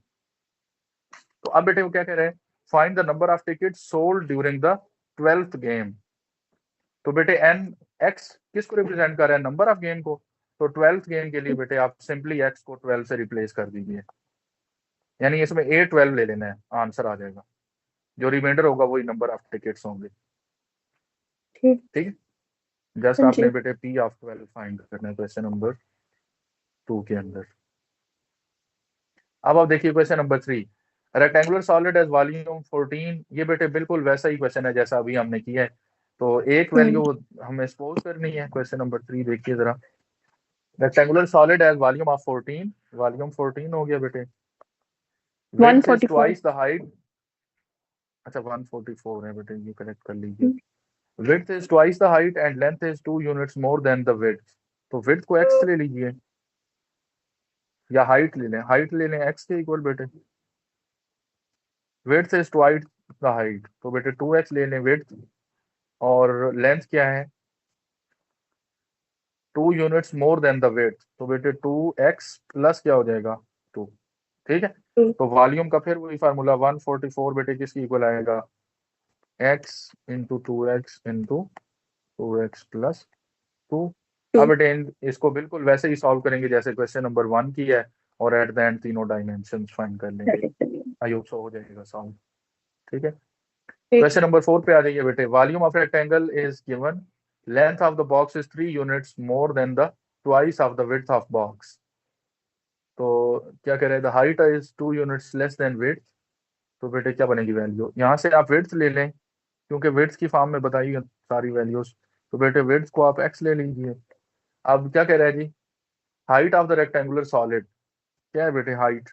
तो अब बेटे वो क्या कह रहे हैं, find the number of ticket sold during the 12th game. तो बेटे एन एक्स किसको रिप्रेजेंट कर रहा है, नंबर ऑफ गेम को। तो 12th गेम के लिए बेटे आप सिंपली एक्स को 12 से रिप्लेस कर दीजिए, यानी इसमें A12 ले लेना है, आंसर आ जाएगा। जो रिमाइंडर होगा वही नंबर ऑफ टिकट्स होंगे। ठीक। ठीक है, जस्ट हाँ आपने जी बेटे P ऑफ 12 फाइंड करना है क्वेश्चन नंबर 2 के अंदर। अब आप देखिए question number 3, rectangular solid has volume 14। ये बेटे बिल्कुल वैसा ही क्वेश्चन है जैसा अभी हमने किया है, तो एक वैल्यू हमें सपोज करनी है। क्वेश्चन नंबर 3 देखिए जरा, rectangular solid has volume of 14, volume 14 हो गया बेटे, width is 144। Twice the height. अच्छा 144 है बेटे, ये करेक्ट कर लीजिए। width is twice the height and length is 2 units more than the width। तो width को x ले लीजिए या हाइट ले लें, हाइट ले लें x के इक्वल बेटे। width is twice the height, तो बेटे 2x ले लें width, और लेंथ क्या है 2 units more than the width, तो बेटे 2x प्लस क्या हो जाएगा 2। ठीक है, तो वॉल्यूम का फिर वही फार्मूला 144 बेटे किसकी इक्वल आएगा, x into 2x into 2x plus 2। अब बेटे इसको बिल्कुल वैसे ही सॉल्व करेंगे जैसे क्वेश्चन नंबर 1 की है, और एट द एंड तीनों डायमेंशंस फाइंड कर लेंगे। आई होप सो हो जाएगा सॉल्व। ठीक है, क्वेश्चन नंबर 4 पे आ जाइए बेटे, volume of rectangle is given, length of the box is 3 units more than the twice of the width of box. तो क्या कह रहे हैं, the height is 2 units less than width. तो बेटे क्या बनेगी वैल्यू, यहाँ से आप विड्थ ले लें क्योंकि विड्थ की फॉर्म में बताई है सारी वैल्यूज, तो बेटे विड्थ को आप x ले लीजिए। अब क्या कह रहा है जी, height of the rectangular solid क्या है बेटे, हाइट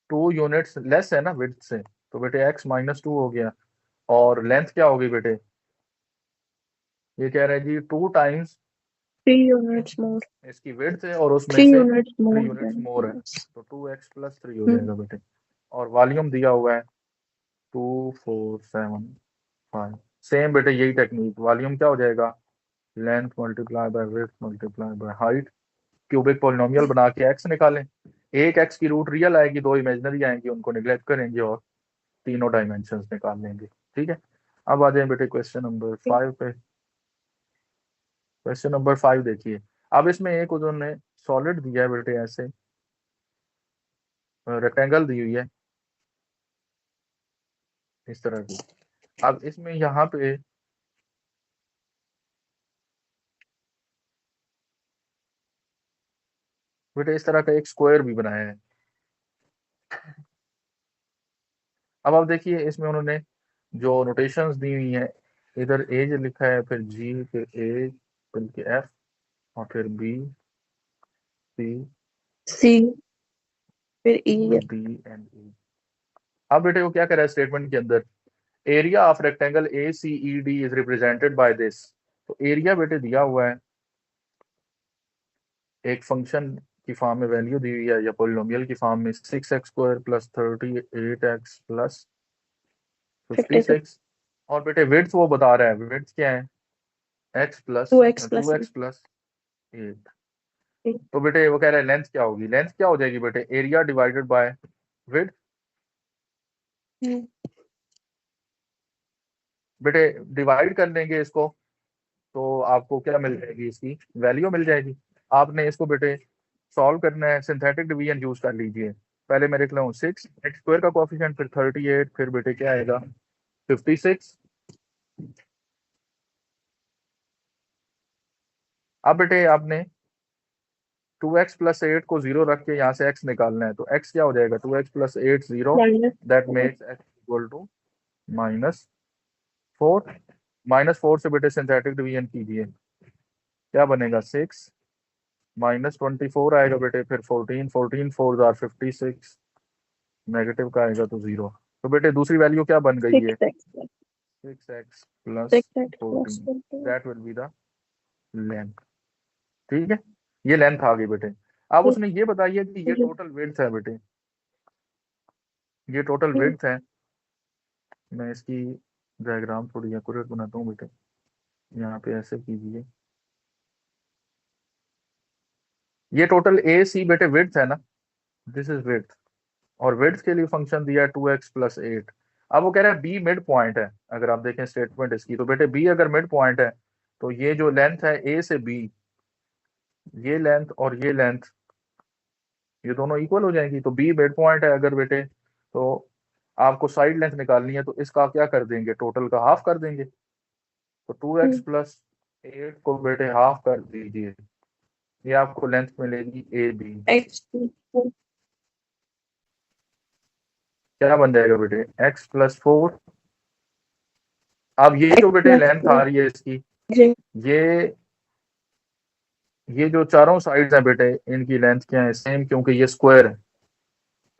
2 यूनिट्स लेस है ना विड्थ से, तो बेटे x माइनस 2 हो गया, और लेंथ क्या होगी बेटे, ये कह रहे हैं जी 2 टाइम्स 3 units more। इसकी विड्थ है और उसमें 3 से units 3 more यूनिट्स than मोर है, yes। तो 2x प्लस 3 हो जाएगा बेटे, और वॉल्यूम दिया हुआ है 2475। सेम बेटे यही टेक्निक, वॉल्यूम क्या हो जाएगा, length multiply by width multiply by height, cubic polynomial बना के x निकालें। एक x की रूट रियल आएगी, दो इमेजिनरी आएंगी, उनको निगलेक्ट करेंगे और तीनों डायमेंशंस निकाल लेंगे। ठीक है, अब आ जाए बेटे क्वेश्चन नंबर 5 पे। क्वेश्चन नंबर 5 देखिए, अब इसमें एक उन्होंने सॉलिड दिया है बेटे, ऐसे रेक्टेंगल दी हुई है इस तरह की। अब इसमें यहाँ पे बेटे इस तरह का एक स्क्वायर भी बनाया है। अब आप देखिए इसमें उन्होंने जो नोटेशंस दी हुई हैं, इधर एज लिखा है, फिर जी, फिर ए, फिर एफ, और फिर बी, सी, सी, फिर ई, डी एंड ई। अब बेटे वो क्या कर रहा है स्टेटमेंट के अंदर, area of rectangle A C E D is represented by this. तो एरिया बेटे दिया हुआ है, एक फंक्शन की फॉर्म में वैल्यू दी हुई है या पोलिनोमियल की फॉर्म में 6x² प्लस 38x प्लस 56, 56। और बेटे विड्थ वो बता रहा है, विड्थ क्या है, x plus 2x two plus x plus 8। तो बेटे वो कह रहा है लेंथ क्या होगी, लेंथ क्या हो जाएगी बेटे, एरिया डिवाइडेड बाय विड्थ। बेटे डिवाइड कर लेंगे इसको तो आपको क्या मिल जाएगी, इसकी वैल्यू मिल जाएगी। आपने इसको बेटे सॉल्व करना है, सिंथेटिक डिवीजन यूज कर लीजिए। पहले मैं लिख रहा हूँ 6x² का कोएफिशिएंट, फिर 38, फिर बेटे क्या आएगा 56। अब बेटे आपने 2x प्लस 8 को 0 रख के यहाँ से x निकालना है, तो x क्या हो जाएगा, 2x plus 8 0, that makes x equal to -4। -4 से बेटे सिंथेटिक डिवीजन कीजिए, क्या बनेगा 6 -24 आएगा बेटे, फिर 14, 14 4 आर 56, नेगेटिव का आएगा तो 0। तो बेटे दूसरी वैल्यू क्या बन गई है, 6x plus 14, that will be the length. ठीक है, ये लेंथ आ गई बेटे। अब उसने ये बताइए कि ये टोटल विड्थ है बेटे, ये टोटल विड्थ है। मैं इसकी डायग्राम थोड़ी एक्यूरेट बनाता हूँ बेटे, यहाँ पे ऐसे कीजिए, ये टोटल ए सी बेटे विड्थ है ना, दिस इज विड्थ, और विड्थ के लिए फंक्शन दिया है 2x प्लस 8। अब वो कह रहा है बी मिड पॉइंट है, अगर आप देखें स्टेटमेंट इसकी, तो बेटे बी अगर मिड पॉइंट है तो ये जो लेंथ है ए से बी, ये लेंथ और ये लेंथ, ये दोनों इक्वल हो जाएंगी। तो बी मिड पॉइंट है अगर बेटे, तो आपको साइड लेंथ निकालनी है, तो इसका क्या कर देंगे, टोटल का हाफ कर देंगे। तो 2x प्लस 8 को बेटे हाफ कर दीजिए, ये आपको लेंथ मिलेगी ए बी। क्या बन जाएगा बेटे, x प्लस 4। अब ये जो बेटे लेंथ आ रही है इसकी, ये जो चारों साइड्स हैं बेटे, इनकी लेंथ क्या है, सेम, क्योंकि ये स्क्वायर है।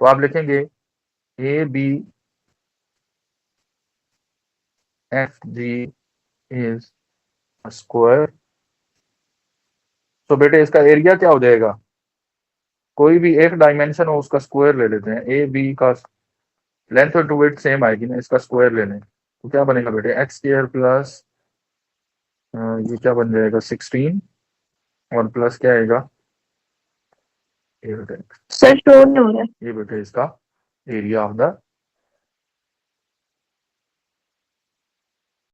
तो आप लिखेंगे A B F G is square. तो बेटे इसका एरिया क्या हो जाएगा, कोई भी एक डायमेंशन हो उसका स्क्वायर ले लेते हैं, ए बी का लेंथ और टू विड्थ सेम आएगी ना, इसका स्क्वायर ले लें, तो क्या बनेगा बेटे x² प्लस ये क्या बन जाएगा 16, और प्लस क्या आएगा 8x। सर शो नहीं हो रहा है। ये बेटे इसका एरिया ऑफ द